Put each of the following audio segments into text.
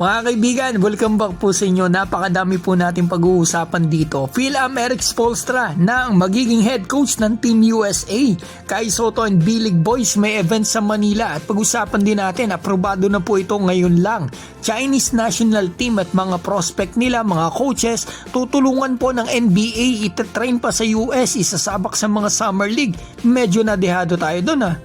Mga kaibigan, welcome back po sa inyo. Napakadami po natin pag-uusapan dito. Phil-Am Eric Spoelstra na ang magiging head coach ng Team USA. Kai Sotto and B-League Boys may event sa Manila at pag-usapan din natin, aprobado na po ito ngayon lang. Chinese national team at mga prospect nila, mga coaches, tutulungan po ng NBA, itatrain pa sa US, isasabak sa mga summer league. Medyo nadehado tayo doon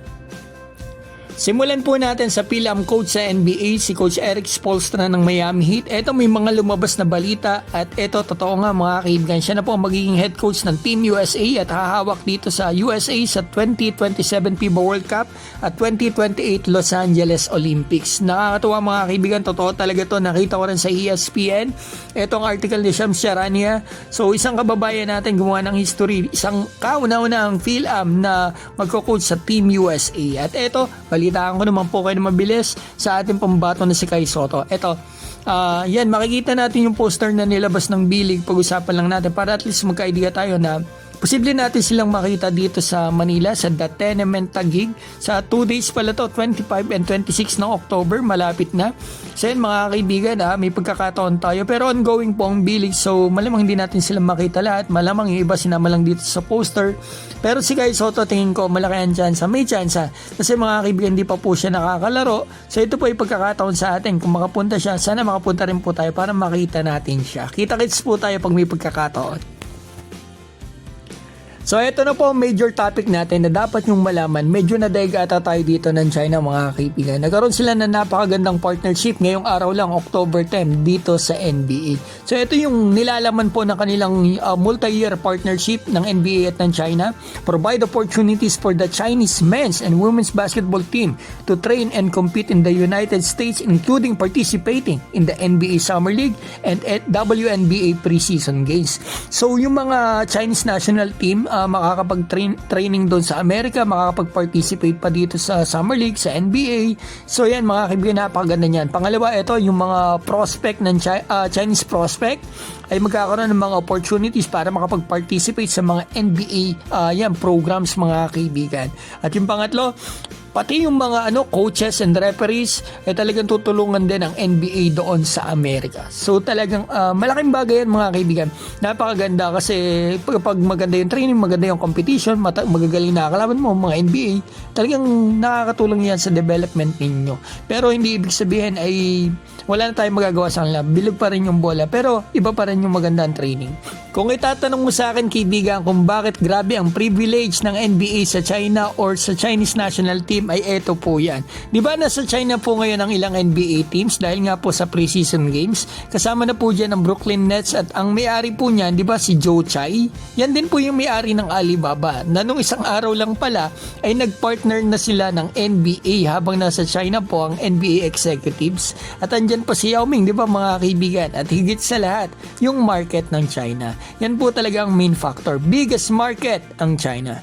Simulan po natin sa Phil-Am coach sa NBA, si Coach Eric Spoelstra ng Miami Heat. Ito may mga lumabas na balita at ito totoo nga mga kaibigan. Siya na po ang magiging head coach ng Team USA at hahawak dito sa USA sa 2027 FIBA World Cup at 2028 Los Angeles Olympics. Nakakatuwa mga kaibigan, totoo talaga to. Nakita ko rin sa ESPN. Itong article ni Shams Charania. So isang kababayan natin gumawa ng history, isang kauna-una ang Phil-Am na magko-coach sa Team USA. At ito, balitaan ko naman po kayo na mabilis sa ating pambato na si Kai Sotto. Ito, yan, makikita natin yung poster na nilabas ng B-League. Pag-usapan lang natin para at least magka-idea tayo na posible natin silang makita dito sa Manila sa The Tenement Taguig. Sa 2 days pala to, 25 and 26 ng October, malapit na. So yan mga kaibigan, may pagkakataon tayo. Pero ongoing po ang B-League, so malamang hindi natin sila makita lahat. Malamang yung iba sinama lang dito sa poster. Pero si Kai Sotto, tingin ko malaki ang tsansa. May tsansa. Kasi mga kaibigan, hindi pa po siya nakakalaro. So ito po yung pagkakataon sa atin. Kung makapunta siya, sana makapunta rin po tayo para makita natin siya. Kita-kits po tayo pag may pagkakataon. So ito na po ang major topic natin na dapat nyong malaman. Medyo nadaig ata tayo dito ng China mga kaibigan. Nagkaroon sila ng napakagandang partnership ngayong araw lang, October 10, dito sa NBA. So ito yung nilalaman po ng kanilang multi-year partnership ng NBA at ng China. Provide opportunities for the Chinese men's and women's basketball team to train and compete in the United States, including participating in the NBA Summer League and at WNBA preseason games. So yung mga Chinese national team makakapag-training doon sa Amerika, makakapag-participate pa dito sa Summer League, sa NBA. So yan mga kaibigan, napakaganda niyan. Pangalawa, ito yung mga prospect ng Chinese prospect ay magkakaroon ng mga opportunities para makapag-participate sa mga NBA programs mga kaibigan. At yung pangatlo, pati yung mga coaches and referees ay talagang tutulungan din ang NBA doon sa Amerika. So talagang malaking bagay yan mga kaibigan. Napakaganda kasi pag maganda yung training, maganda yung competition, magagaling na kalaban mo mga NBA, talagang nakakatulong yan sa development ninyo. Pero hindi ibig sabihin ay wala na tayong magagawa sa kanila. Bilog pa rin yung bola pero iba pa rin yung magandang training. Kung itatanong mo sa akin kaibigan kung bakit grabe ang privilege ng NBA sa China or sa Chinese national team ay eto po yan. Di ba nasa China po ngayon ang ilang NBA teams dahil nga po sa preseason games. Kasama na po dyan ang Brooklyn Nets at ang may-ari po niyan, di ba si Joe Tsai? Yan din po yung may-ari ng Alibaba na nung isang araw lang pala ay nagpartner na sila ng NBA habang nasa China po ang NBA executives. At andyan pa si Yao Ming, di ba mga kaibigan? At higit sa lahat, yung market ng China. Yan po talaga ang main factor. Biggest market ang China.